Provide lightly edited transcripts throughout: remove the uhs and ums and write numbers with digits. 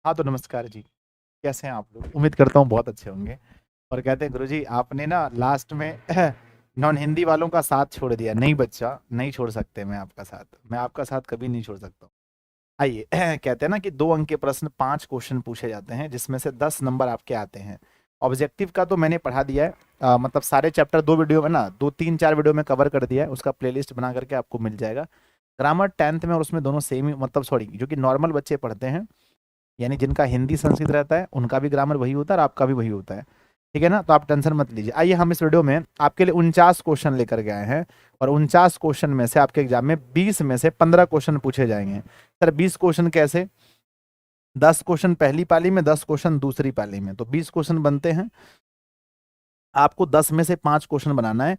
हाँ, तो नमस्कार जी। कैसे हैं आप लोग? उम्मीद करता हूँ बहुत अच्छे होंगे। और कहते हैं गुरुजी आपने ना लास्ट में नॉन हिंदी वालों का साथ छोड़ दिया। नहीं बच्चा, नहीं छोड़ सकते मैं आपका साथ। मैं आपका साथ कभी नहीं छोड़ सकता हूँ। आइए कहते हैं ना कि 2 अंक के प्रश्न 5 क्वेश्चन पूछे जाते हैं जिसमें से 10 नंबर आपके आते हैं। ऑब्जेक्टिव का तो मैंने पढ़ा दिया है। मतलब सारे चैप्टर 2 वीडियो में ना 2, 3, 4 वीडियो में कवर कर दिया है। उसका प्लेलिस्ट बना करके आपको मिल जाएगा। ग्रामर 10th में और उसमें दोनों सेम ही, मतलब सॉरी, जो कि नॉर्मल बच्चे पढ़ते हैं, यानी जिनका हिंदी संस्कृत रहता है उनका भी ग्रामर वही होता है और आपका भी वही होता है। ठीक है ना? तो आप टेंशन मत लीजिए। आइए हम इस वीडियो में आपके लिए 49 क्वेश्चन लेकर के आए हैं। और 49 क्वेश्चन में से आपके एग्जाम में 20 में से 15 क्वेश्चन पूछे जाएंगे। सर 20 क्वेश्चन कैसे? 10 क्वेश्चन पहली पाली में, 10 क्वेश्चन दूसरी पाली में, तो 20 क्वेश्चन बनते हैं। आपको 10 में से 5 क्वेश्चन बनाना है।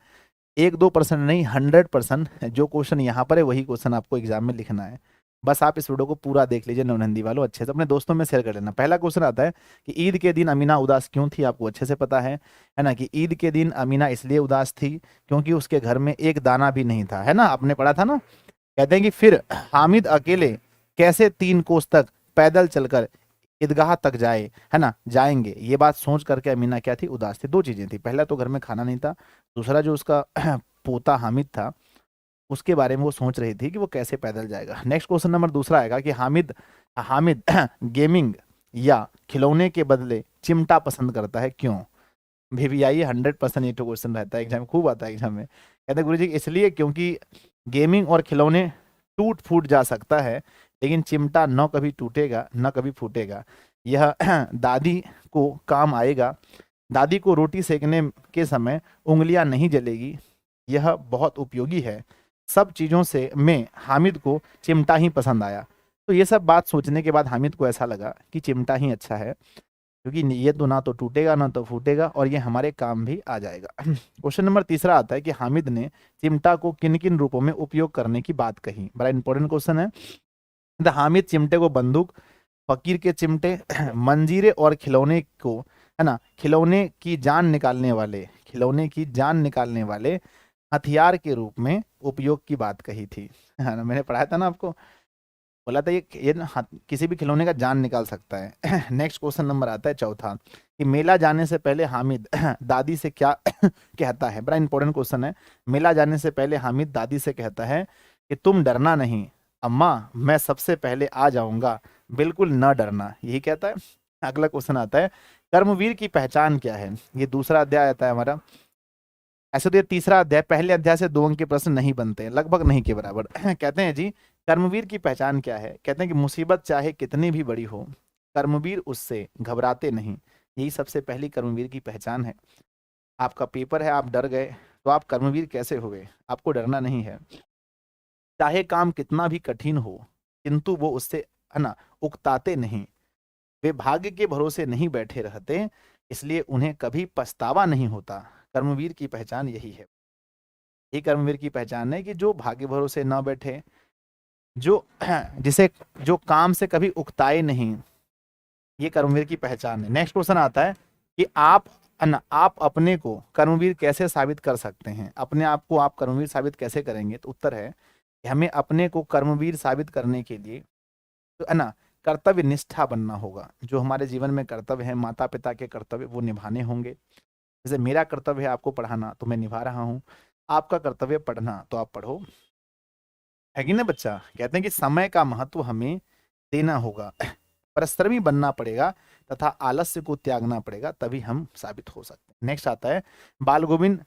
1-2% नहीं, 100% जो क्वेश्चन यहाँ पर है वही क्वेश्चन आपको एग्जाम में लिखना है। बस आप इस वीडियो को पूरा देख लीजिए नॉन हिंदी वालों, अच्छे से अपने दोस्तों में शेयर कर लेना। पहला क्वेश्चन आता है कि ईद के दिन अमीना उदास क्यों थी? आपको अच्छे से पता है ना, कि ईद के दिन अमीना इसलिए उदास थी क्योंकि उसके घर में एक दाना भी नहीं था, है ना? आपने पढ़ा था ना। कहते हैं कि फिर हामिद अकेले कैसे 3 कोस तक पैदल चलकर ईदगाह तक जाए, है ना, जाएंगे। ये बात सोच करके अमीना क्या थी? उदास थी। 2 चीजें थी, पहला तो घर में खाना नहीं था, दूसरा जो उसका पोता हामिद था उसके बारे में वो सोच रही थी कि वो कैसे पैदल जाएगा। नेक्स्ट क्वेश्चन नंबर दूसरा आएगा कि हामिद हामिद गेमिंग या खिलौने के बदले चिमटा पसंद करता है, क्यों? वीवीआई 100% ये तो क्वेश्चन रहता है एग्जाम, खूब आता है एग्जाम में। कहते हैं गुरुजी इसलिए क्योंकि गेमिंग और खिलौने टूट फूट जा सकता है, लेकिन चिमटा न कभी टूटेगा न कभी फूटेगा। यह दादी को काम आएगा। दादी को रोटी सेकने के समय उंगलियां नहीं जलेगी। यह बहुत उपयोगी है। सब चीज़ों से में हामिद को चिमटा ही पसंद आया। तो ये सब बात सोचने के बाद हामिद को ऐसा लगा कि चिमटा ही अच्छा है, क्योंकि ये तो ना तो टूटेगा ना तो फूटेगा और ये हमारे काम भी आ जाएगा। क्वेश्चन नंबर तीसरा आता है कि हामिद ने चिमटा को किन किन रूपों में उपयोग करने की बात कही। बड़ा इंपॉर्टेंट क्वेश्चन है। हामिद चिमटे को बंदूक, फकीर के चिमटे, मंजीरे और खिलौने को, है ना, खिलौने की जान निकालने वाले हथियार के रूप में उपयोग की बात कही थी, है ना? मैंने पढ़ाया था ना आपको, बोला था ये ना किसी भी खिलौने का जान निकाल सकता है। नेक्स्ट क्वेश्चन नंबर आता है चौथा कि मेला जाने से पहले हामिद दादी से क्या कहता है। बड़ा इंपॉर्टेंट क्वेश्चन है। मेला जाने से पहले हामिद दादी से कहता है कि तुम डरना नहीं अम्मा, मैं सबसे पहले आ जाऊंगा, बिल्कुल न डरना, यही कहता है। अगला क्वेश्चन आता है कर्मवीर की पहचान क्या है? ये दूसरा अध्याय आता है हमारा। ऐसे तो ये तीसरा अध्याय, पहले अध्याय से 2 अंक के प्रश्न नहीं बनते हैं, लगभग नहीं के बराबर। कहते हैं जी कर्मवीर की पहचान क्या है? कहते हैं कि मुसीबत चाहे कितनी भी बड़ी हो, कर्मवीर उससे घबराते नहीं। यही सबसे पहली कर्मवीर की पहचान है। आपका पेपर है, आप डर गए, तो आप कर्मवीर कैसे हो गए? आपको डरना नहीं है। चाहे काम कितना भी कठिन हो, किंतु वो उससे, है ना, उकताते नहीं। वे भाग्य के भरोसे नहीं बैठे रहते, इसलिए उन्हें कभी पछतावा नहीं होता। कर्मवीर की पहचान यही है। ये कर्मवीर की पहचान है कि जो भाग्य भरोसे न बैठे, जो जिसे जो काम से कभी उकताए नहीं, ये कर्मवीर की पहचान है। नेक्स्ट क्वेश्चन आता है कि आप अपने को कर्मवीर कैसे साबित कर सकते हैं? अपने आप को आप कर्मवीर साबित कैसे करेंगे? तो उत्तर है कि हमें अपने को कर्मवीर साबित करने के लिए, तो है ना, कर्तव्य निष्ठा बनना होगा। जो हमारे जीवन में कर्तव्य है, माता पिता के कर्तव्य, वो निभाने होंगे। जैसे मेरा कर्तव्य है आपको पढ़ाना, तो मैं निभा रहा हूँ। आपका कर्तव्य पढ़ना, तो आप पढ़ो, है कि ना बच्चा? कहते हैं कि समय का महत्व हमें देना होगा, परिश्रमी बनना पड़ेगा तथा आलस्य को त्यागना पड़ेगा, तभी हम साबित हो सकते हैं। नेक्स्ट आता है बाल गोविंद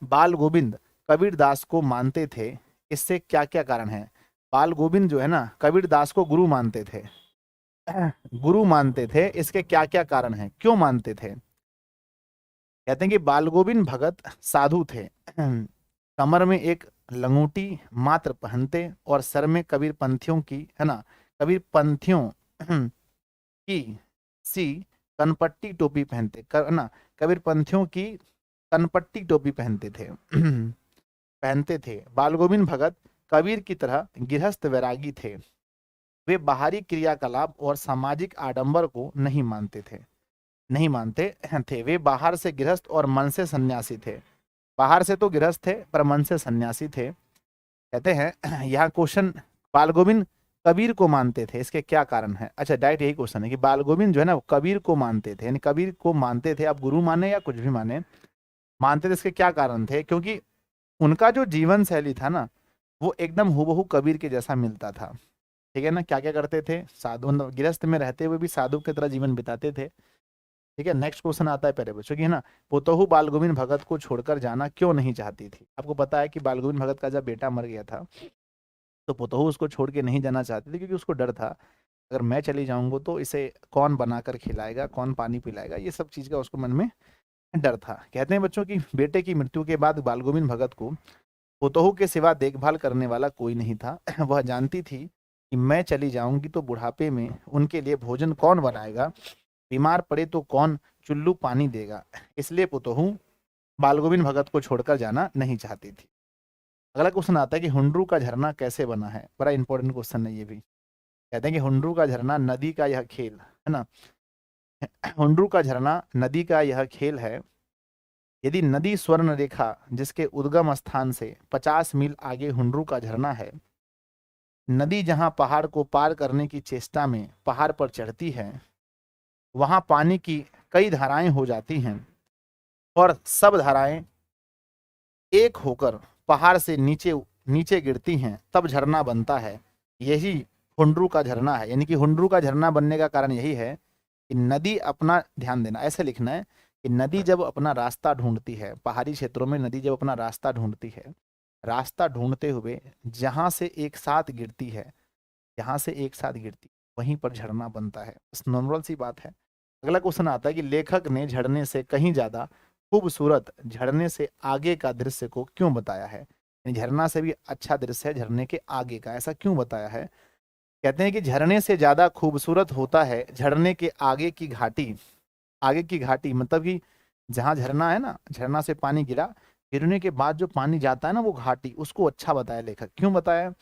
बाल गोविंद कबीर दास को मानते थे, इससे क्या क्या कारण है? बाल गोविंद जो है ना, कबीर दास को गुरु मानते थे। गुरु मानते थे, इसके क्या क्या कारण है, क्यों मानते थे? कहते हैं कि बाल गोविंद भगत साधु थे। कमर में एक लंगोटी मात्र पहनते और सर में कबीर पंथियों की, है ना, कबीर पंथियों की सी कनपट्टी टोपी पहनते, है ना, कबीर पंथियों की कनपट्टी टोपी पहनते थे। पहनते थे। बाल गोविंद भगत कबीर की तरह गृहस्थ वैरागी थे। वे बाहरी क्रियाकलाप और सामाजिक आडंबर को नहीं मानते थे। वे बाहर से गृहस्थ और मन से सन्यासी थे। बाहर से तो गृहस्थ थे पर मन से सन्यासी थे। कहते हैं यहाँ क्वेश्चन, बाल गोविंद कबीर को मानते थे, इसके क्या कारण है? अच्छा, डायरेक्ट यही क्वेश्चन है कि बाल गोविंद जो है ना वो कबीर को मानते थे, यानी कबीर को मानते थे, आप गुरु माने या कुछ भी माने, मानते थे, इसके क्या कारण थे? क्योंकि उनका जो जीवन शैली था ना वो एकदम हूबहू कबीर के जैसा मिलता था। ठीक है ना, क्या क्या करते थे, साधु मतलब गृहस्थ में रहते हुए भी साधु की तरह जीवन बिताते थे। ठीक है, नेक्स्ट क्वेश्चन आता है प्यारे बच्चों की, है ना, पुतोहू बाल गोविंद भगत को छोड़कर जाना क्यों नहीं चाहती थी? आपको पता है कि बाल गोविंद भगत का जब बेटा मर गया था तो पुतोहू उसको छोड़ के नहीं जाना चाहती थी, क्योंकि उसको डर था अगर मैं चली जाऊंगा तो इसे कौन बनाकर खिलाएगा, कौन पानी पिलाएगा, ये सब चीज का उसको मन में डर था। कहते हैं बच्चों की बेटे की मृत्यु के बाद बाल गोविंद भगत को पुतोहू के सिवा देखभाल करने वाला कोई नहीं था। वह जानती थी कि मैं चली जाऊंगी तो बुढ़ापे में उनके लिए भोजन कौन बनाएगा, बीमार पड़े तो कौन चुल्लू पानी देगा, इसलिए पुतोहू बाल गोविंद भगत को छोड़कर जाना नहीं चाहती थी। अगला क्वेश्चन आता है कि हुंडरू का झरना कैसे बना है? बड़ा इंपॉर्टेंट क्वेश्चन है ये भी। कहते हैं कि हुंडरू का झरना नदी का यह खेल है ना, हुंडरू का झरना नदी का यह खेल है। यदि नदी स्वर्ण रेखा जिसके उद्गम स्थान से 50 मील आगे हुंडरू का झरना है, नदी जहां पहाड़ को पार करने की चेष्टा में पहाड़ पर चढ़ती है, वहां पानी की कई धाराएं हो जाती हैं और सब धाराएं एक होकर पहाड़ से नीचे नीचे गिरती हैं, तब झरना बनता है। यही हुंडरू का झरना है। यानी कि हुंडरू का झरना बनने का कारण यही है कि नदी अपना, ध्यान देना ऐसे लिखना है कि नदी जब अपना रास्ता ढूंढती है, पहाड़ी क्षेत्रों में नदी जब अपना रास्ता ढूंढती है, रास्ता ढूंढते हुए जहां से एक साथ गिरती है, जहां से एक साथ गिरती वहीं पर झरना बनता है। बस नॉर्मल सी बात है। अगला क्वेश्चन आता है कि लेखक ने झरने से कहीं ज्यादा खूबसूरत झरने से आगे का दृश्य को क्यों बताया है? यानी झरना से भी अच्छा दृश्य है झरने के आगे का, ऐसा क्यों बताया है? कहते हैं कि झरने से ज्यादा खूबसूरत होता है झरने के आगे की घाटी। आगे की घाटी मतलब कि जहाँ झरना है ना, झरना से पानी गिरा, गिरने के बाद जो पानी जाता है ना वो घाटी, उसको अच्छा बताया लेखक। क्यों बताया?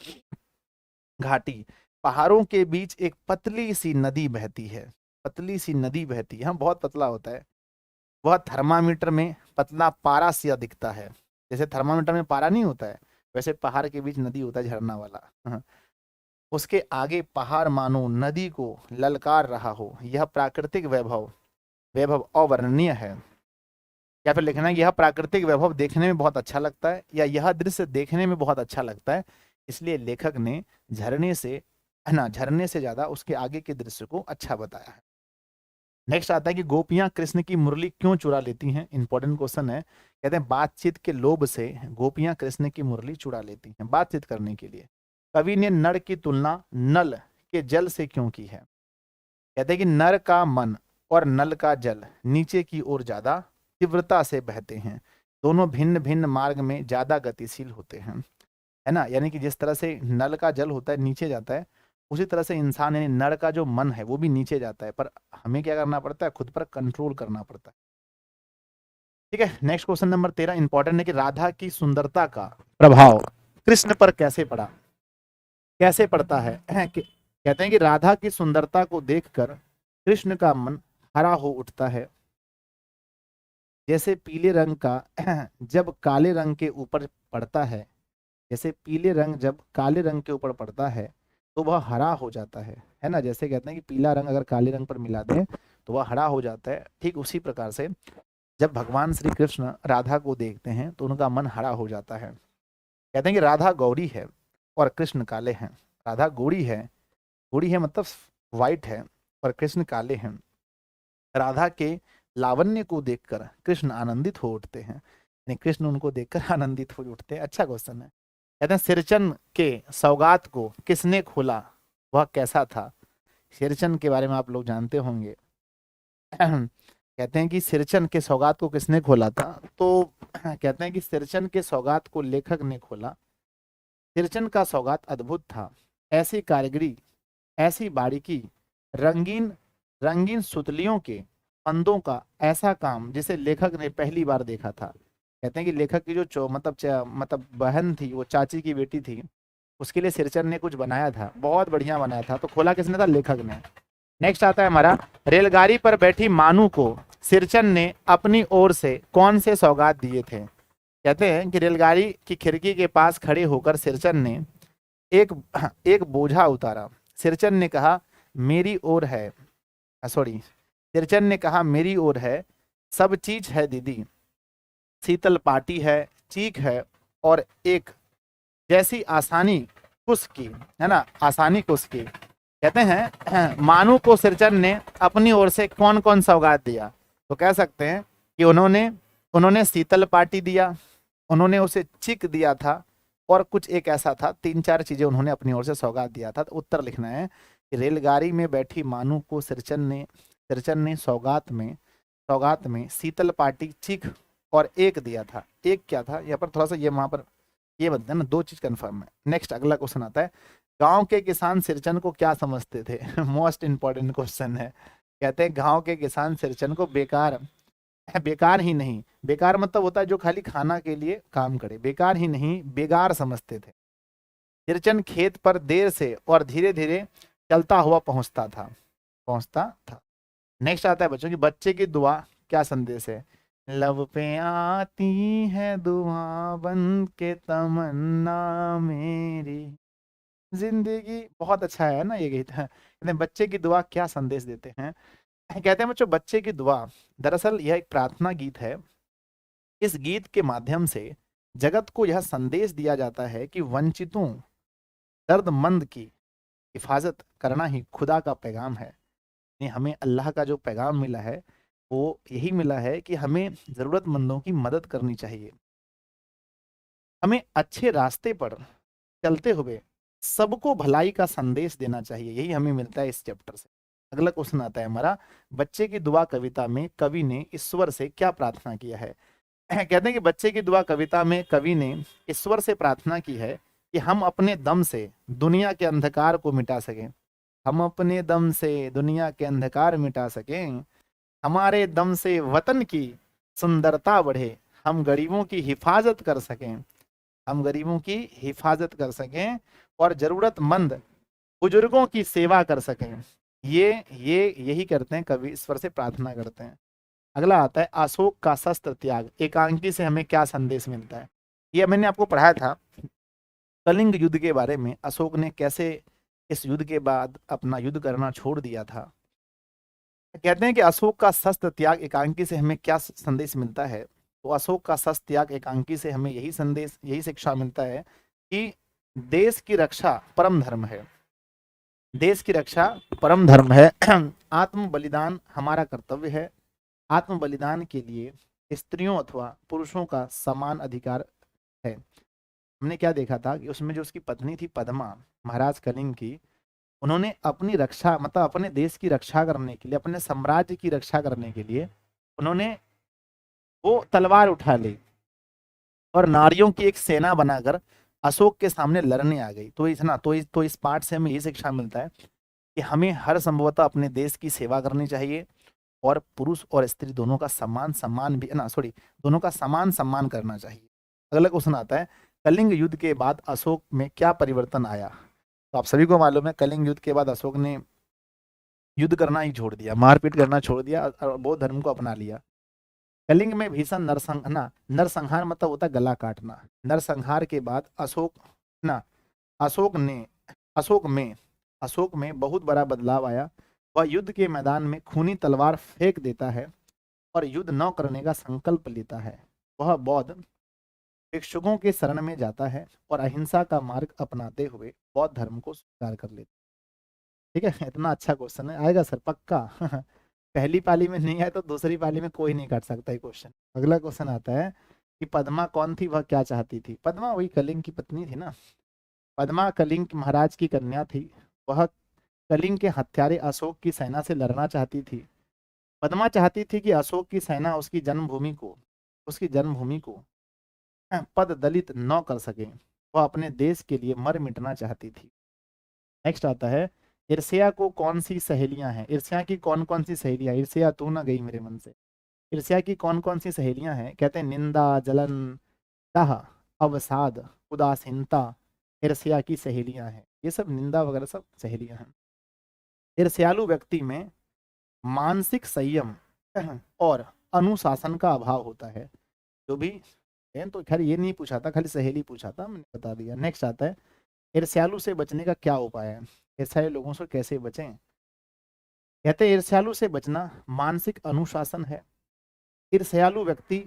घाटी, पहाड़ों के बीच एक पतली सी नदी बहती है, पतली सी नदी बहती है, हाँ बहुत पतला होता है। वह थर्मामीटर में पतला पारा सा दिखता है। जैसे थर्मामीटर में पारा नहीं होता है, वैसे पहाड़ के बीच नदी होता है झरना वाला। हाँ। उसके आगे पहाड़ मानो नदी को ललकार रहा हो। यह प्राकृतिक वैभव वैभव अवर्णनीय है। या फिर लिखना है यह प्राकृतिक वैभव देखने में बहुत अच्छा लगता है, या यह दृश्य देखने में बहुत अच्छा लगता है, इसलिए लेखक ने झरने से, है ना, झरने से ज्यादा उसके आगे के दृश्य को अच्छा बताया है। नेक्स्ट आता है कि गोपियां कृष्ण की मुरली क्यों चुरा लेती हैं? इंपॉर्टेंट क्वेश्चन है। कहते हैं बातचीत के लोभ से गोपियां कृष्ण की मुरली चुरा लेती हैं, बातचीत करने के लिए। कवि ने नर की तुलना नल के जल से क्यों की है? कहते हैं कि नर का मन और नल का जल नीचे की ओर ज्यादा तीव्रता से बहते हैं, दोनों भिन्न भिन्न मार्ग में ज्यादा गतिशील होते हैं, है ना। यानी कि जिस तरह से नल का जल होता है नीचे जाता है, उसी तरह से इंसान यानी नर का जो मन है वो भी नीचे जाता है, पर हमें क्या करना पड़ता है, खुद पर कंट्रोल करना पड़ता है। ठीक है, नेक्स्ट क्वेश्चन नंबर 13 इंपॉर्टेंट है कि राधा की सुंदरता का प्रभाव कृष्ण पर कैसे पड़ा? कैसे पड़ता है? कहते हैं कि राधा की सुंदरता को देखकर कृष्ण का मन हरा हो उठता है, जैसे पीले रंग का जब काले रंग के ऊपर पड़ता है, जैसे पीले रंग जब काले रंग के ऊपर पड़ता है तो वह हरा हो जाता है ना। जैसे कहते हैं कि पीला रंग अगर काले रंग पर मिला दें तो वह हरा हो जाता है, ठीक उसी प्रकार से जब भगवान श्री कृष्ण राधा को देखते हैं तो उनका मन हरा हो जाता है। कहते हैं कि राधा गौरी है और कृष्ण काले हैं। राधा गोरी है मतलब वाइट है, और कृष्ण काले हैं। राधा के लावण्य को देखकर कृष्ण आनंदित हो उठते हैं, यानी कृष्ण उनको देखकर आनंदित हो उठते हैं। अच्छा क्वेश्चन है। कहते हैं सिरचन के सौगात को किसने खोला, वह कैसा था? सिरचन के बारे में आप लोग जानते होंगे। कहते हैं कि सिरचन के सौगात को किसने खोला था, तो कहते हैं कि सिरचन के सौगात को लेखक ने खोला। सिरचन का सौगात अद्भुत था, ऐसी कारीगरी, ऐसी बारीकी, रंगीन रंगीन सुतलियों के फंदों का ऐसा काम जिसे लेखक ने पहली बार देखा था। कहते हैं कि लेखक की जो मतलब बहन थी, वो चाची की बेटी थी, उसके लिए सिरचन ने कुछ बनाया था, बहुत बढ़िया बनाया था, तो खोला किसने था? लेखक ने। नेक्स्ट आता है हमारा, रेलगाड़ी पर बैठी मानू को सिरचन ने अपनी ओर से कौन से सौगात दिए थे? कहते हैं कि रेलगाड़ी की खिड़की के पास खड़े होकर सिरचन ने एक एक बोझा उतारा। सिरचन ने कहा मेरी ओर है, सॉरी, सिरचन ने कहा मेरी ओर है, सब चीज है दीदी, शीतल पाटी है, चीख है, और एक जैसी आसानी कुस की, है ना, आसानी कुस की। कहते हैं मानू को सिरचन ने अपनी ओर से कौन कौन सौगात दिया, तो कह सकते हैं कि उन्होंने उन्होंने शीतल पाटी दिया, उन्होंने उसे चिक दिया था, और कुछ एक ऐसा था, तीन चार चीजें उन्होंने अपनी ओर से सौगात दिया था। तो उत्तर लिखना है कि रेलगाड़ी में बैठी मानू को सिरचन ने सौगात में शीतल पाटी, चीख और एक दिया था। एक क्या था यहाँ पर, थोड़ा सा ये वहां पर ये बता ना, दो चीज कंफर्म है। नेक्स्ट अगला क्वेश्चन आता है, गांव के किसान सिरचन को क्या समझते थे? मोस्ट इंपॉर्टेंट क्वेश्चन है। कहते हैं गांव के किसान सिरचन को बेकार, बेकार ही नहीं, बेकार मतलब होता है जो खाली खाना के लिए काम करे, बेकार ही नहीं बेगार समझते थे। सिरचन खेत पर देर से और धीरे धीरे चलता हुआ पहुंचता था। नेक्स्ट आता है बच्चों की, बच्चे की दुआ क्या संदेश है? लब पे आती है दुआ बन के तमन्ना मेरी जिंदगी। बहुत अच्छा है ना ये गीत है। कहते हैं बच्चे की दुआ क्या संदेश देते हैं? कहते हैं बच्चों बच्चे की दुआ, दरअसल यह एक प्रार्थना गीत है। इस गीत के माध्यम से जगत को यह संदेश दिया जाता है कि वंचितों, दर्दमंद की हिफाजत करना ही खुदा का पैगाम है। यानी हमें अल्लाह का जो पैगाम मिला है वो यही मिला है कि हमें जरूरतमंदों की मदद करनी चाहिए, हमें अच्छे रास्ते पर चलते हुए सबको भलाई का संदेश देना चाहिए। यही हमें मिलता है इस चैप्टर से। अगला क्वेश्चन आता है हमारा, बच्चे की दुआ कविता में कवि ने ईश्वर से क्या प्रार्थना किया है? कहते हैं कि बच्चे की दुआ कविता में कवि ने ईश्वर से प्रार्थना की है कि हम अपने दम से दुनिया के अंधकार को मिटा सकें, हम अपने दम से दुनिया के अंधकार मिटा सकें, हमारे दम से वतन की सुंदरता बढ़े, हम गरीबों की हिफाजत कर सकें, हम गरीबों की हिफाजत कर सकें, और जरूरतमंद बुजुर्गों की सेवा कर सकें। ये यही करते हैं, कवि ईश्वर से प्रार्थना करते हैं। अगला आता है, अशोक का शस्त्र त्याग एकांकी से हमें क्या संदेश मिलता है? ये मैंने आपको पढ़ाया था कलिंग युद्ध के बारे में, अशोक ने कैसे इस युद्ध के बाद अपना युद्ध करना छोड़ दिया था। कहते हैं कि अशोक का शस्त्र त्याग एकांकी से हमें क्या संदेश मिलता है? तो अशोक का शस्त्र त्याग एकांकी से हमें यही संदेश, यही शिक्षा मिलता है कि देश की रक्षा परम धर्म है, देश की रक्षा परम धर्म है। आत्म बलिदान हमारा कर्तव्य है, आत्म बलिदान के लिए स्त्रियों अथवा पुरुषों का समान अधिकार है। हमने क्या देखा था कि उसमें जो उसकी पत्नी थी पद्मा, महाराज कलिंग की, उन्होंने अपनी रक्षा मतलब अपने देश की रक्षा करने के लिए, अपने साम्राज्य की रक्षा करने के लिए उन्होंने वो तलवार उठा ली और नारियों की एक सेना बनाकर अशोक के सामने लड़ने आ गई। तो इतना तो इस पाठ से हमें ये शिक्षा मिलता है कि हमें हर संभवतः अपने देश की सेवा करनी चाहिए, और पुरुष और स्त्री दोनों का समान सम्मान भी ना सॉरी दोनों का समान सम्मान करना चाहिए। अगला क्वेश्चन आता है, कलिंग युद्ध के बाद अशोक में क्या परिवर्तन आया? तो आप सभी को मालूम है कलिंग युद्ध के बाद अशोक ने युद्ध करना ही छोड़ दिया, मारपीट करना छोड़ दिया और बौद्ध धर्म को अपना लिया। कलिंग में भीषण नरसंहार मतलब होता है गला काटना। नरसंहार के बाद ना अशोक ने अशोक में बहुत बड़ा बदलाव आया। वह युद्ध के मैदान में खूनी तलवार फेंक देता है और युद्ध न करने का संकल्प लेता है। वह बौद्ध भिक्षुकों के शरण में जाता है और अहिंसा का मार्ग अपनाते हुए बौद्ध धर्म को स्वीकार कर लेता है। ठीक है, इतना अच्छा क्वेश्चन है, आएगा सर पक्का। पहली पाली में नहीं आया तो दूसरी पाली में कोई नहीं काट सकता ये क्वेश्चन। अगला क्वेश्चन आता है कि पद्मा कौन थी, वह क्या चाहती थी? पद्मा वही कलिंग की पत्नी थी ना। पद्मा कलिंग महाराज की कन्या थी। वह कलिंग के हत्यारे अशोक की सेना से लड़ना चाहती थी। पद्मा चाहती थी कि अशोक की सेना उसकी जन्मभूमि को पद दलित न कर सके। वह अपने देश के लिए मर मिटना चाहती थी। नेक्स्ट आता है, ईर्ष्या को कौन सी सहेलियां हैं? ईर्ष्या की कौन कौन सी सहेलियां? ईर्ष्या तू ना गई मेरे मन से। ईर्ष्या की कौन कौन सी सहेलियां हैं? कहते हैं निंदा, जलन, दाह, अवसाद, उदासीनता ईर्ष्या की सहेलियां हैं। ये सब निंदा वगैरह सब सहेलियां हैं। ईर्ष्यालु व्यक्ति में मानसिक संयम और अनुशासन का अभाव होता है। जो भी है, तो खैर ये नहीं पूछा था, खाली सहेली पूछा था, मैंने बता दिया। नेक्स्ट आता है, ईर्ष्यालु से बचने का क्या उपाय है, ईर्ष्यालु लोगों से कैसे बचें। कहते हैं ईर्ष्यालु से बचना मानसिक अनुशासन है। ईर्ष्यालु व्यक्ति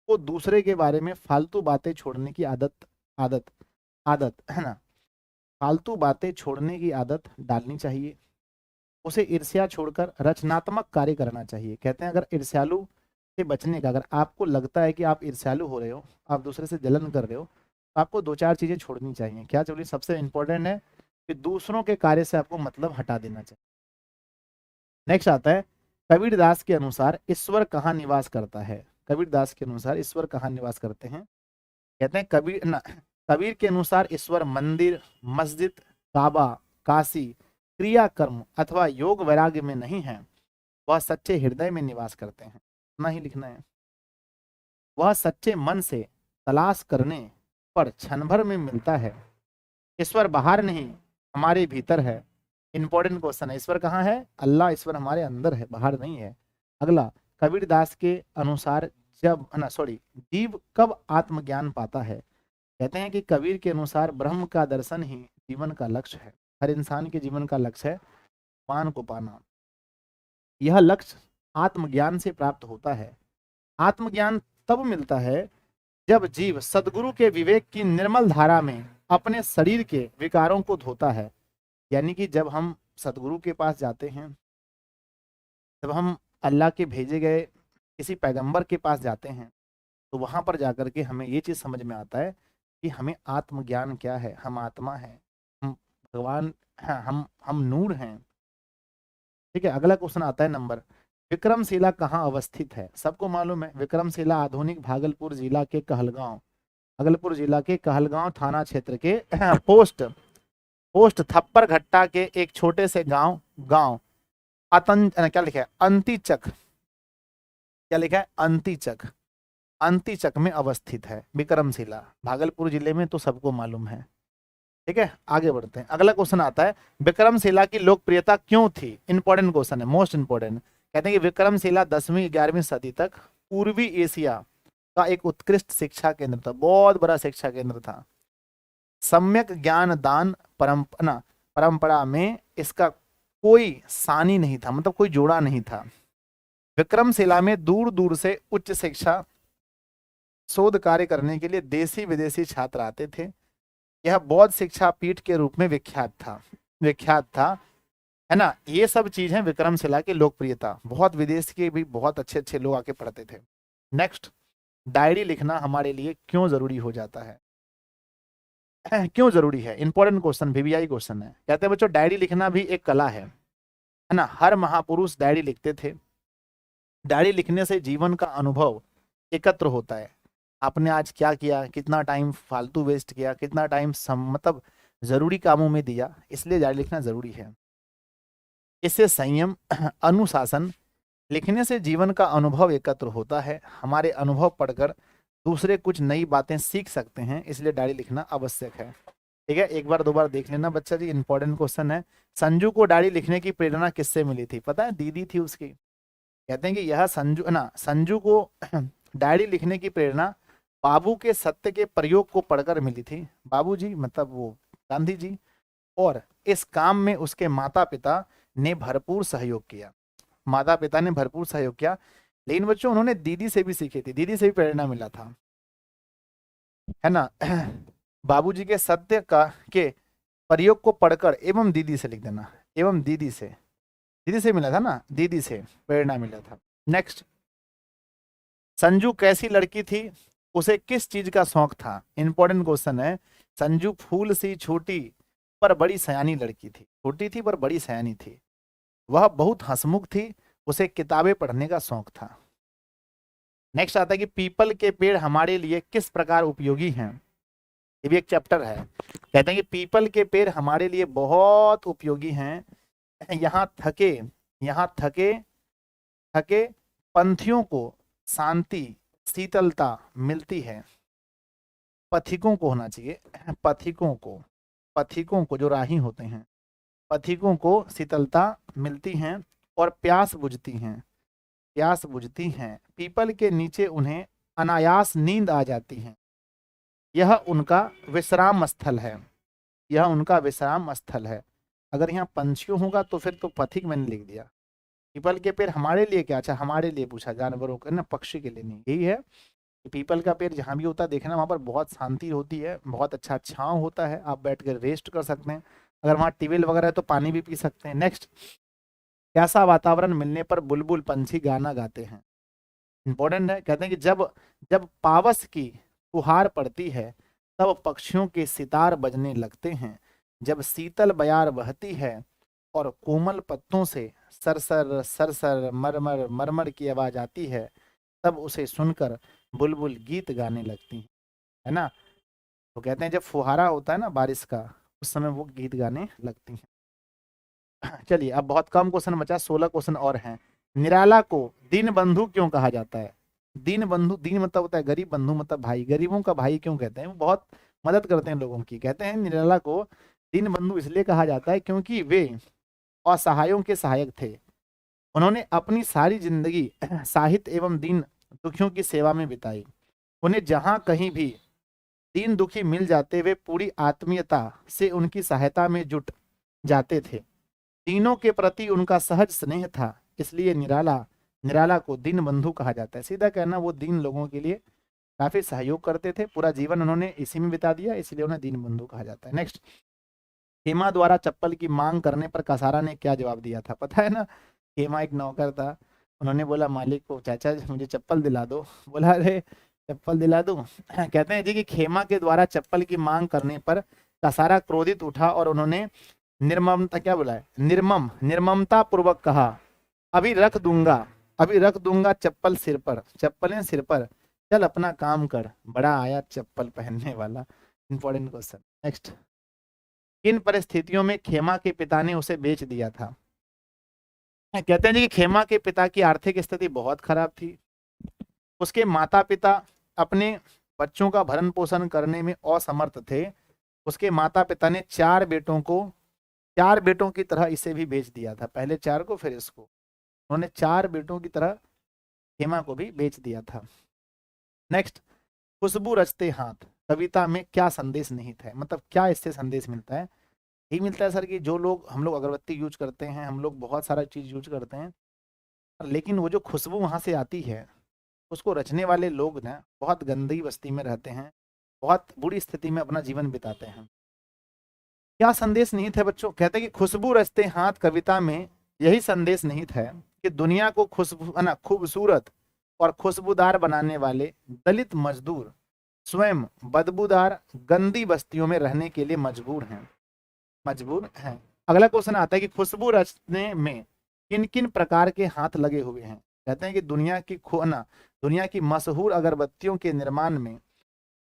को दूसरे के बारे में फालतू बातें छोड़ने की आदत आदत आदत है ना, फालतू बातें छोड़ने की आदत डालनी चाहिए। उसे ईर्ष्या छोड़कर रचनात्मक कार्य करना चाहिए। कहते हैं अगर ईर्ष्यालु से बचने का, अगर आपको लगता है कि आप ईर्ष्यालु हो रहे हो, आप दूसरे से जलन कर रहे हो, तो आपको दो चार चीजें छोड़नी चाहिए। क्या चलिए, सबसे इंपॉर्टेंट है कि दूसरों के कार्य से आपको मतलब हटा देना चाहिए। नेक्स्ट आता है, कबीरदास के अनुसार ईश्वर कहाँ निवास करता है। कबीरदास के अनुसार ईश्वर कहाँ निवास करते हैं। कहते हैं कबीर के अनुसार ईश्वर मंदिर, मस्जिद, काबा, काशी, क्रिया कर्म अथवा योग वैराग्य में नहीं है, वह सच्चे हृदय में निवास करते हैं। इतना ही लिखना है। वह सच्चे मन से तलाश करने पर क्षण भर में मिलता है। ईश्वर बाहर नहीं, हमारे भीतर है। इंपॉर्टेंट क्वेश्चन है, ईश्वर कहाँ है। अल्लाह ईश्वर हमारे अंदर है, बाहर नहीं है। अगला, कबीरदास के अनुसार जीव कब आत्मज्ञान पाता है। कहते हैं कि कबीर के अनुसार ब्रह्म का दर्शन ही जीवन का लक्ष्य है। हर इंसान के जीवन का लक्ष्य है भगवान को पाना। यह लक्ष्य आत्मज्ञान से प्राप्त होता है। आत्मज्ञान तब मिलता है जब जीव सदगुरु के विवेक की निर्मल धारा में अपने शरीर के विकारों को धोता है। यानी कि जब हम सदगुरु के पास जाते हैं, जब हम अल्लाह के भेजे गए किसी पैगंबर के पास जाते हैं, तो वहां पर जाकर के हमें ये चीज समझ में आता है कि हमें आत्मज्ञान क्या है। हम आत्मा है, हम भगवान हैं, हम नूर हैं। ठीक है। अगला क्वेश्चन आता है नंबर, विक्रमशिला कहाँ अवस्थित है। सबको मालूम है विक्रमशिला आधुनिक भागलपुर जिला के कहलगांव, भागलपुर जिला के कहलगांव थाना क्षेत्र के पोस्ट थप्पर घट्टा के एक छोटे से गांव क्या लिखा है, अंतिचक, क्या लिखा है, अंतिचक में अवस्थित है विक्रमशिला। भागलपुर जिले में तो सबको मालूम है। ठीक है, आगे बढ़ते हैं। अगला क्वेश्चन आता है, विक्रमशिला की लोकप्रियता क्यों थी। इंपॉर्टेंट क्वेश्चन है, मोस्ट इंपॉर्टेंट। कहते हैं कि विक्रमशिला 10वीं 11वीं सदी तक पूर्वी एशिया का एक उत्कृष्ट शिक्षा केंद्र था, बहुत बड़ा शिक्षा केंद्र था। सम्यक ज्ञान दान परंपरा में इसका कोई सानी नहीं था, मतलब कोई जोड़ा नहीं था। विक्रमशिला में दूर दूर से उच्च शिक्षा शोध कार्य करने के लिए देशी विदेशी छात्र आते थे। यह बौद्ध शिक्षा पीठ के रूप में विख्यात था, है ना। ये सब चीज है विक्रमशिला की लोकप्रियता। बहुत विदेश के भी बहुत अच्छे अच्छे लोग आके पढ़ते थे। नेक्स्ट, डायरी लिखना हमारे लिए क्यों जरूरी हो जाता है। क्यों जरूरी है, इंपॉर्टेंट क्वेश्चन, वीवीआई क्वेश्चन है। कहते हैं बच्चों डायरी लिखना भी एक कला है ना। हर महापुरुष डायरी लिखते थे। डायरी लिखने से जीवन का अनुभव एकत्र होता है। आपने आज क्या किया, कितना टाइम फालतू वेस्ट किया, कितना टाइम मतलब जरूरी कामों में दिया, इसलिए डायरी लिखना जरूरी है। इससे संयम, अनुशासन, लिखने से जीवन का अनुभव एकत्र होता है। हमारे अनुभव पढ़कर दूसरे कुछ नई बातें सीख सकते हैं, इसलिए डायरी लिखना आवश्यक है। ठीक है, एक बार दो बार देख लेना बच्चा जी, इंपॉर्टेंट क्वेश्चन है। संजू को डायरी लिखने की प्रेरणा किससे मिली थी, पता है, दीदी थी उसकी। कहते हैं कि यह संजू को डायरी लिखने की प्रेरणा बाबू के सत्य के प्रयोग को पढ़कर मिली थी। बाबू जी मतलब वो गांधी जी। और इस काम में उसके माता पिता ने भरपूर सहयोग किया। माता पिता ने भरपूर सहयोग किया। लेकिन बच्चों उन्होंने दीदी से भी सीखी थी, दीदी से भी प्रेरणा मिला था, है ना। बाबूजी के सत्य के प्रयोग को पढ़कर, एवं दीदी से लिख देना, एवं दीदी से मिला था ना, दीदी से प्रेरणा मिला था। नेक्स्ट, संजू कैसी लड़की थी, उसे किस चीज का शौक था। इंपॉर्टेंट क्वेश्चन है। संजू फूल सी छोटी पर बड़ी सयानी लड़की थी। छोटी थी पर बड़ी सयानी थी। वह बहुत हंसमुख थी, उसे किताबें पढ़ने का शौक था। नेक्स्ट आता है कि पीपल के पेड़ हमारे लिए किस प्रकार उपयोगी हैं। ये भी एक चैप्टर है। कहते हैं कि पीपल के पेड़ हमारे लिए बहुत उपयोगी हैं। यहाँ थके पंथियों को शांति, शीतलता मिलती है। पथिकों को होना चाहिए, पथिकों को जो राही होते हैं, पथिकों को शीतलता मिलती है और प्यास बुझती हैं। पीपल के नीचे उन्हें अनायास नींद आ जाती है। यह उनका विश्राम स्थल है। यह उनका विश्राम स्थल है। अगर यहाँ पंछियों होगा तो फिर तो पथिक मैंने लिख दिया। पीपल के पेड़ हमारे लिए क्या, अच्छा हमारे लिए पूछा, जानवरों का ना, पक्षी के लिए नहीं, यही है कि पीपल का पेड़ जहाँ भी होता है देखना वहाँ पर बहुत शांति होती है, बहुत अच्छा छांव होता है, आप बैठ कर रेस्ट कर सकते हैं, अगर वहाँ ट्यूबवेल वगैरह है तो पानी भी पी सकते हैं। नेक्स्ट, कैसा वातावरण मिलने पर बुलबुल पंछी गाना गाते हैं। इंपॉर्टेंट है, कहते हैं कि जब जब पावस की फुहार पड़ती है तब पक्षियों के सितार बजने लगते हैं। जब शीतल बयार बहती है और कोमल पत्तों से सरसर सरसर मरमर मरमर की आवाज आती है, तब उसे सुनकर बुलबुल गीत गाने लगती है ना। तो कहते हैं जब फुहारा होता है ना बारिश का, उस समय वो गीत गाने लगती हैं। चलिए अब बहुत कम क्वेश्चन बचा, 16 क्वेश्चन और हैं। निराला को दीन बंधु क्यों कहा जाता है। दीन बंधु, दीन मतलब होता है गरीब, बंधु मतलब भाई, गरीबों का भाई क्यों कहते हैं, वो बहुत मदद करते हैं लोगों की। कहते हैं निराला को दीन बंधु इसलिए कहा जाता है क्योंकि वे असहायों के सहायक थे। उन्होंने अपनी सारी जिंदगी साहित्य एवं दीन दुखियों की सेवा में बिताई। उन्हें जहां कहीं भी दीन दुखी मिल जाते वे पूरी आत्मीयता से उनकी सहायता में जुट जाते थे। दीनों के प्रति उनका सहज स्नेह था, इसलिए निराला निराला को दीन बंधु कहा जाता है। सीधा कहना, वो दीन लोगों के लिए काफी सहयोग करते थे, पूरा जीवन उन्होंने इसी में बिता दिया, इसलिए उन्हें दीन बंधु कहा जाता है। नेक्स्ट, हेमा द्वारा चप्पल की मांग करने पर कसारा ने क्या जवाब दिया था, पता है ना। हेमा एक नौकर था, उन्होंने बोला मालिक को, चाचा मुझे चप्पल दिला दो। बोला अरे चप्पल दिला दूं। कहते हैं जी कि खेमा के द्वारा चप्पल की मांग करने पर कसारा क्रोधित उठा और उन्होंने निर्ममता, क्या बोला है, निर्ममता पूर्वक कहा, अभी रख दूंगा, अभी रख दूंगा चप्पल सिर पर, चप्पलें सिर पर, चल अपना काम कर, बड़ा आया चप्पल पहनने वाला। Important question. नेक्स्ट, किन परिस्थितियों में खेमा के पिता ने उसे बेच दिया था। कहते हैं जी कि खेमा के पिता की आर्थिक स्थिति बहुत खराब थी। उसके माता पिता अपने बच्चों का भरण पोषण करने में असमर्थ थे। उसके माता पिता ने चार बेटों की तरह इसे भी बेच दिया था, पहले चार को फिर इसको, उन्होंने चार बेटों की तरह हेमा को भी बेच दिया था। नेक्स्ट, खुशबू रचते हाथ कविता में क्या संदेश निहित है, मतलब क्या इससे संदेश मिलता है। यही मिलता है सर कि जो लोग, हम लोग अगरबत्ती यूज करते हैं, हम लोग बहुत सारा चीज यूज करते हैं, लेकिन वो जो खुशबू वहां से आती है, उसको रचने वाले लोग ना बहुत गंदी बस्ती में रहते हैं, बहुत बुरी स्थिति में अपना जीवन बिताते हैं। क्या संदेश निहित है बच्चों, कहते हैं कि खुशबू रचते हाथ कविता में यही संदेश निहित है कि दुनिया को खूबसूरत और खुशबूदार बनाने वाले दलित मजदूर स्वयं बदबूदार गंदी बस्तियों में रहने के लिए मजबूर हैं। अगला क्वेश्चन आता है कि खुशबू रचने में किन किन प्रकार के हाथ लगे हुए हैं। कहते हैं कि दुनिया की मशहूर अगरबत्तियों के निर्माण में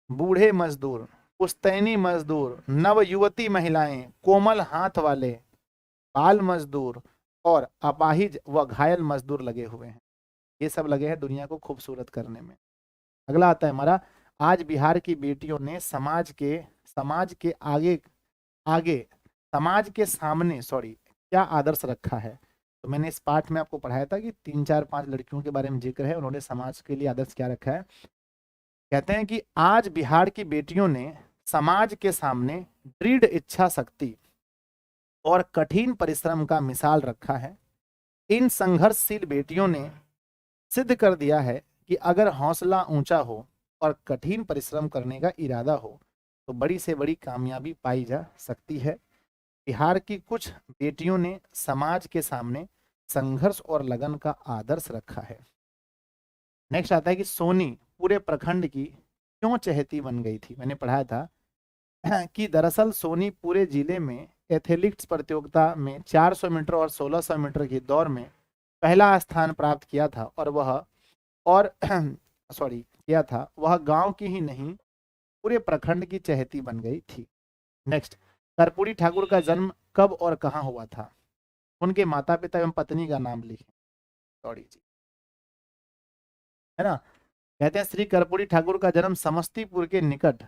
बूढ़े मजदूर, पुश्तैनी मजदूर, नव युवती महिलाएं, कोमल हाथ वाले बाल मजदूर और अपाहिज व घायल मजदूर लगे हुए हैं। ये सब लगे हैं दुनिया को खूबसूरत करने में। अगला आता है हमारा, आज बिहार की बेटियों ने समाज के आगे समाज के सामने क्या आदर्श रखा है। तो मैंने इस पाठ में आपको पढ़ाया था कि 3 4 5 लड़कियों के बारे में जिक्र है, उन्होंने समाज के लिए आदर्श क्या रखा है। कहते हैं कि आज बिहार की बेटियों ने समाज के सामने दृढ़ इच्छा शक्ति और कठिन परिश्रम का मिसाल रखा है। इन संघर्षशील बेटियों ने सिद्ध कर दिया है कि अगर हौसला ऊंचा हो और कठिन परिश्रम करने का इरादा हो तो बड़ी से बड़ी कामयाबी पाई जा सकती है। बिहार की कुछ बेटियों ने समाज के सामने संघर्ष और लगन का आदर्श रखा है। नेक्स्ट आता है कि सोनी पूरे प्रखंड की क्यों चहेती बन गई थी। मैंने पढ़ाया था कि दरअसल सोनी पूरे जिले में एथलेटिक्स प्रतियोगिता में 400 मीटर और 1600 मीटर की दौड़ में पहला स्थान प्राप्त किया था वह गांव की ही नहीं पूरे प्रखंड की चहेती बन गई थी। नेक्स्ट, कर्पूरी ठाकुर का जन्म कब और कहां हुआ था। उनके माता पिता एवं पत्नी का नाम लिखें। जी, है ना। कहते हैं श्री कर्पूरी ठाकुर का जन्म समस्तीपुर के निकट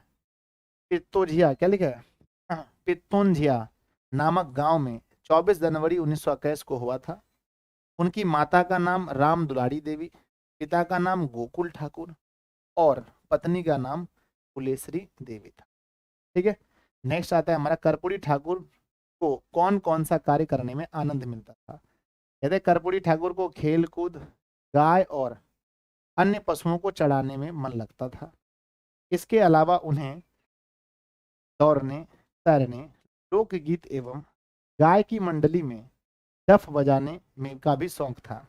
पित्तोंझिया, क्या लिखा है, पित्तोंझिया नामक गांव में 24 जनवरी 1921 को हुआ था। उनकी माता का नाम राम दुलारी देवी, पिता का नाम गोकुल ठाकुर और पत्नी का नाम फुलेश्वरी देवी था। ठीक है। नेक्स्ट आता है हमारा कर्पूरी ठाकुर को कौन कौन सा कार्य करने में आनंद मिलता था। कहते हैं कर्पूरी ठाकुर को खेल कूद, गाय और अन्य पशुओं को चढ़ाने में मन लगता था। इसके अलावा उन्हें दौड़ने, तैरने, लोकगीत एवं गाय की मंडली में डफ बजाने में का भी शौक था।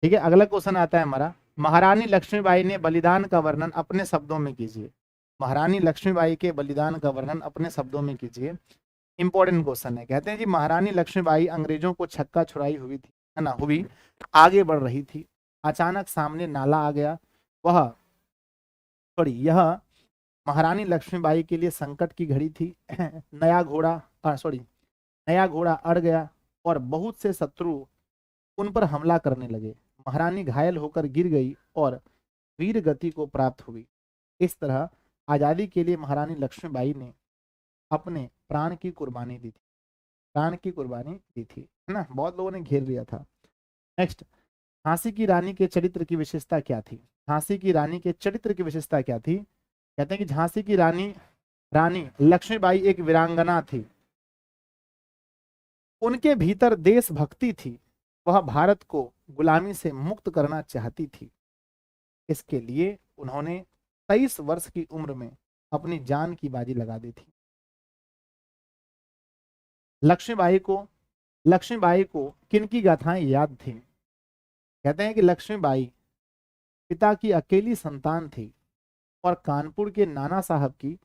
ठीक है, अगला क्वेश्चन आता है हमारा, महारानी लक्ष्मीबाई ने बलिदान का वर्णन अपने शब्दों में कीजिए। महारानी लक्ष्मीबाई के बलिदान का वर्णन अपने शब्दों में कीजिए। इंपॉर्टेंट क्वेश्चन है। कहते हैं जी महारानी लक्ष्मीबाई अंग्रेजों को छक्का छुड़ाई हुई थी, है ना, हुई आगे बढ़ रही थी। अचानक सामने नाला आ गया। यह महारानी लक्ष्मीबाई के लिए संकट की घड़ी थी। नया घोड़ा अड़ गया और बहुत से शत्रु उन पर हमला करने लगे। महारानी घायल होकर गिर गई और वीर गति को प्राप्त हुई। इस तरह आजादी के लिए महारानी लक्ष्मीबाई ने अपने प्राण की कुर्बानी दी थी, है ना। बहुत लोगों ने घेर लिया था। नेक्स्ट, झांसी की रानी के चरित्र की विशेषता क्या थी। झांसी की रानी के चरित्र की विशेषता क्या थी। कहते हैं कि झांसी की रानी लक्ष्मीबाई एक वीरांगना थी। उनके भीतर देशभक्ति थी। वह भारत को गुलामी से मुक्त करना चाहती थी। इसके लिए उन्होंने 23 वर्ष की उम्र में अपनी जान की बाजी लगा दी थी। लक्ष्मीबाई को किनकी गाथाएं याद थी। कहते हैं कि लक्ष्मीबाई पिता की अकेली संतान थी और कानपुर के नाना साहब की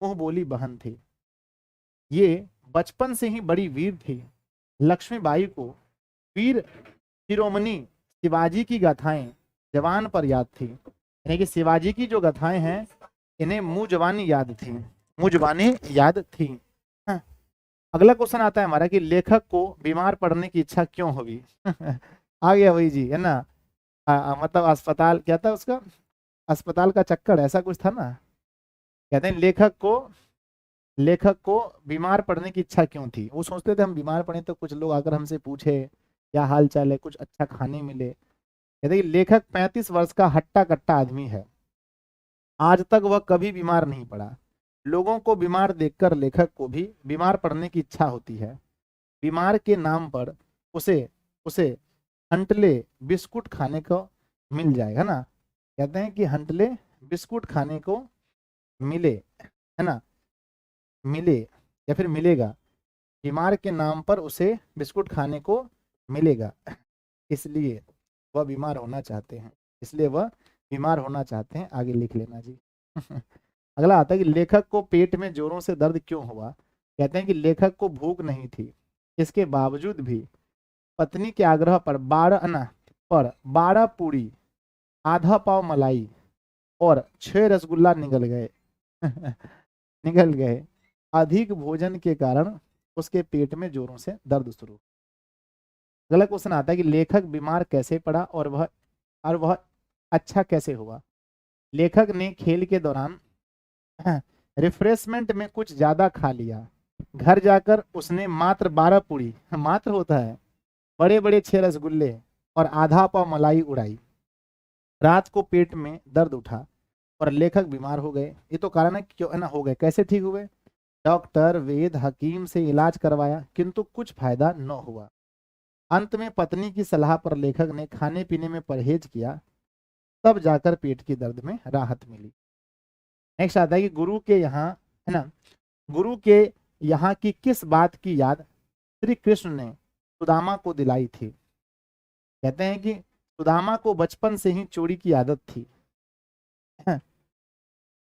मुंह बोली बहन थी। ये बचपन से ही बड़ी वीर थी। लक्ष्मीबाई को वीर शिरोमणि शिवाजी की गाथाएं जवान पर याद थी। यानी कि शिवाजी की जो गाथाएं हैं इन्हें मुंह जवानी याद थी। हाँ। अगला क्वेश्चन आता है हमारा कि लेखक को बीमार पड़ने की इच्छा क्यों हुई। आ गया वही जी, है ना। मतलब अस्पताल, क्या था उसका, अस्पताल का चक्कर, ऐसा कुछ था ना। कहते हैं लेखक को बीमार पड़ने की इच्छा क्यों थी। वो सोचते थे हम बीमार पड़े तो कुछ लोग आकर हमसे पूछे क्या हाल चाल है, कुछ अच्छा खाने मिले। कहते हैं लेखक 35 वर्ष का हट्टा कट्टा आदमी है। आज तक वह कभी बीमार नहीं पड़ा। लोगों को बीमार देखकर लेखक को भी बीमार पड़ने की इच्छा होती है। बीमार के नाम पर उसे हंटले बिस्कुट खाने को मिल जाएगा ना। कहते हैं कि हंटले बिस्कुट खाने को मिले, है ना, मिले या फिर मिलेगा। बीमार के नाम पर उसे बिस्कुट खाने को मिलेगा, इसलिए वह बीमार होना चाहते हैं। आगे लिख लेना जी। अगला आता है कि लेखक को पेट में जोरों से दर्द क्यों हुआ। कहते हैं कि लेखक को भूख नहीं थी। इसके बावजूद भी पत्नी के आग्रह पर 12 पूरी, आधा पाव मलाई और 6 रसगुल्ला निगल गए। अधिक भोजन के कारण उसके पेट में जोरों से दर्द शुरू। अगला क्वेश्चन आता है कि लेखक बीमार कैसे पड़ा और वह अच्छा कैसे हुआ। लेखक ने खेल के दौरान रिफ्रेशमेंट में कुछ ज्यादा खा लिया। घर जाकर उसने मात्र 12 पूरी, मात्र होता है, बड़े बड़े 6 रसगुल्ले और आधा पाव मलाई उड़ाई। रात को पेट में दर्द उठा और लेखक बीमार हो गए। ये तो कारण है क्यों, है ना, हो गए। कैसे ठीक हुए। डॉक्टर, वैद्य, हकीम से इलाज करवाया किंतु कुछ फायदा न हुआ। अंत में पत्नी की सलाह पर लेखक ने खाने पीने में परहेज किया, तब जाकर पेट की दर्द में राहत मिली। नेक्स्ट आता है कि गुरु के यहाँ की किस बात की याद श्री कृष्ण ने सुदामा को दिलाई थी। कहते हैं कि सुदामा को बचपन से ही चोरी की आदत थी।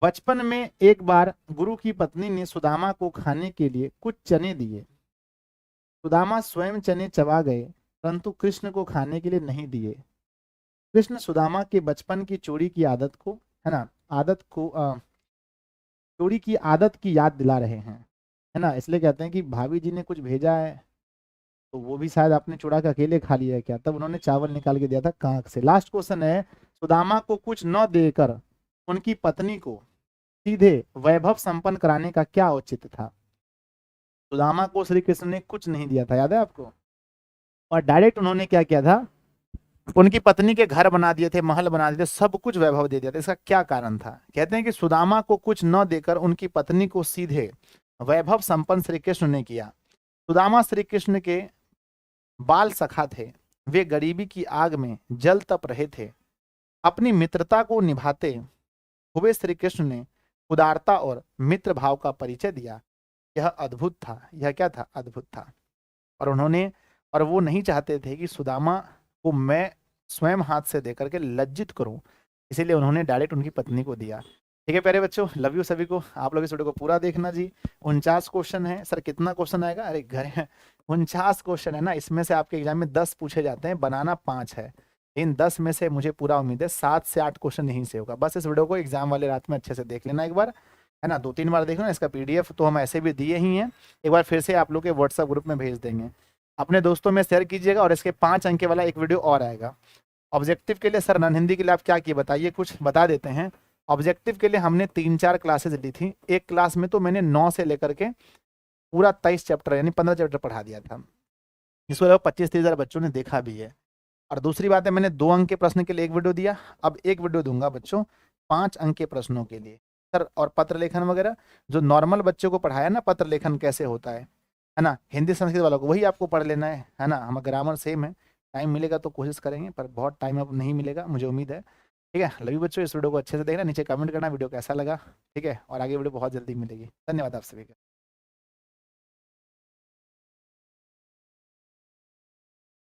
बचपन में एक बार गुरु की पत्नी ने सुदामा को खाने के लिए कुछ चने दिए। सुदामा स्वयं चने चबा गए परंतु कृष्ण को खाने के लिए नहीं दिए। कृष्ण सुदामा के बचपन की चोरी की आदत को, है ना, चोरी की आदत की याद दिला रहे हैं, है ना। इसलिए कहते हैं कि भाभी जी ने कुछ भेजा है तो वो भी शायद आपने चुरा के अकेले खा लिया है क्या, तब उन्होंने चावल निकाल के दिया था कांख से। लास्ट क्वेश्चन है, सुदामा को कुछ न देकर उनकी पत्नी को सीधे वैभव संपन्न कराने का क्या औचित्य था। सुदामा को श्री कृष्ण ने कुछ नहीं दिया था, याद है आपको, और डायरेक्ट उन्होंने क्या किया था, उनकी पत्नी के घर बना दिए थे, महल बना दिए थे, सब कुछ वैभव दे दिया था। इसका क्या कारण था। कहते हैं कि सुदामा को कुछ न देकर उनकी पत्नी को सीधे वैभव संपन्न श्री कृष्ण ने किया। सुदामा श्री कृष्ण के बाल सखा थे, वे गरीबी की आग में जल तप रहे थे। अपनी मित्रता को निभाते हुए श्री कृष्ण ने उदारता और मित्र भाव का परिचय दिया। यह अद्भुत था। यह क्या था? अद्भुत था। और वो नहीं चाहते थे कि सुदामा को मैं स्वयं हाथ से देकर के लज्जित करूं, इसीलिए उन्होंने डायरेक्ट उनकी पत्नी को दिया। ठीक है प्यारे बच्चों, लव यू सभी को। आप लोग इस वीडियो को पूरा देखना जी। 49 क्वेश्चन है। सर कितना क्वेश्चन आएगा? अरे घर 49 क्वेश्चन है ना, इसमें से आपके एग्जाम में 10 पूछे जाते हैं, बनाना 5 है। इन 10 में से मुझे पूरा उम्मीद है 7 से 8 क्वेश्चन यहीं से होगा। बस इस वीडियो को एग्जाम वाले रात में अच्छे से देख लेना एक बार, है ना, 2-3 बार देखना। इसका PDF तो हम ऐसे भी दिए ही हैं, एक बार फिर से आप लोग के व्हाट्सएप ग्रुप में भेज देंगे। अपने दोस्तों में शेयर कीजिएगा। और इसके 5 अंक वाला एक वीडियो और आएगा ऑब्जेक्टिव के लिए। सर नॉन हिंदी के लिए आप क्या किए बताइए, कुछ बता देते हैं। ऑब्जेक्टिव के लिए हमने 3-4 क्लासेज ली थी। एक क्लास में तो मैंने 9 से लेकर के पूरा 23 चैप्टर यानी 15 चैप्टर पढ़ा दिया था, जिसको लगभग 25-30 हज़ार बच्चों ने देखा भी है। और दूसरी बात है, मैंने 2 अंक के प्रश्न के लिए एक वीडियो दिया, अब एक वीडियो दूंगा बच्चों 5 अंक के प्रश्नों के लिए सर। और पत्र लेखन वगैरह जो नॉर्मल बच्चों को पढ़ाया ना, पत्र लेखन कैसे होता है ना, हिंदी संस्कृत वालों को वही आपको पढ़ लेना है ना। हम ग्रामर सेम है। टाइम मिलेगा तो कोशिश करेंगे, पर बहुत टाइम अब नहीं मिलेगा मुझे उम्मीद है। ठीक है, लवी बच्चों, इस वीडियो को अच्छे से देखना, नीचे कमेंट करना वीडियो कैसा लगा। ठीक है, और आगे वीडियो बहुत जल्दी मिलेगी। धन्यवाद आप सभी का।